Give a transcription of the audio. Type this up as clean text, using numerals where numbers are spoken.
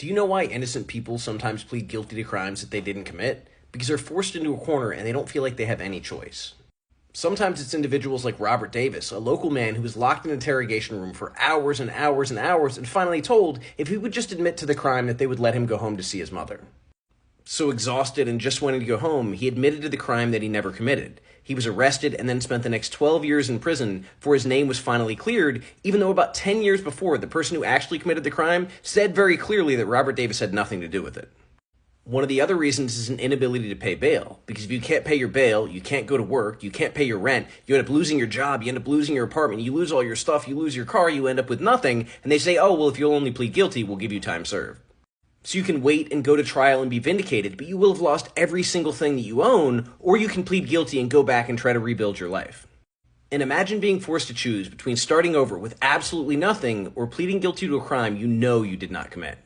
Do you know why innocent people sometimes plead guilty to crimes that they didn't commit? Because they're forced into a corner and they don't feel like they have any choice. Sometimes it's individuals like Robert Davis, a local man who was locked in an interrogation room for hours and hours and hours and finally told if he would just admit to the crime that they would let him go home to see his mother. So exhausted and just wanting to go home, he admitted to the crime that he never committed. He was arrested and then spent the next 12 years in prison before his name was finally cleared, even though about 10 years before, the person who actually committed the crime said very clearly that Robert Davis had nothing to do with it. One of the other reasons is an inability to pay bail, because if you can't pay your bail, you can't go to work, you can't pay your rent, you end up losing your job, you end up losing your apartment, you lose all your stuff, you lose your car, you end up with nothing, and they say, oh, well, if you'll only plead guilty, we'll give you time served. So you can wait and go to trial and be vindicated, but you will have lost every single thing that you own, or you can plead guilty and go back and try to rebuild your life. And imagine being forced to choose between starting over with absolutely nothing or pleading guilty to a crime you know you did not commit.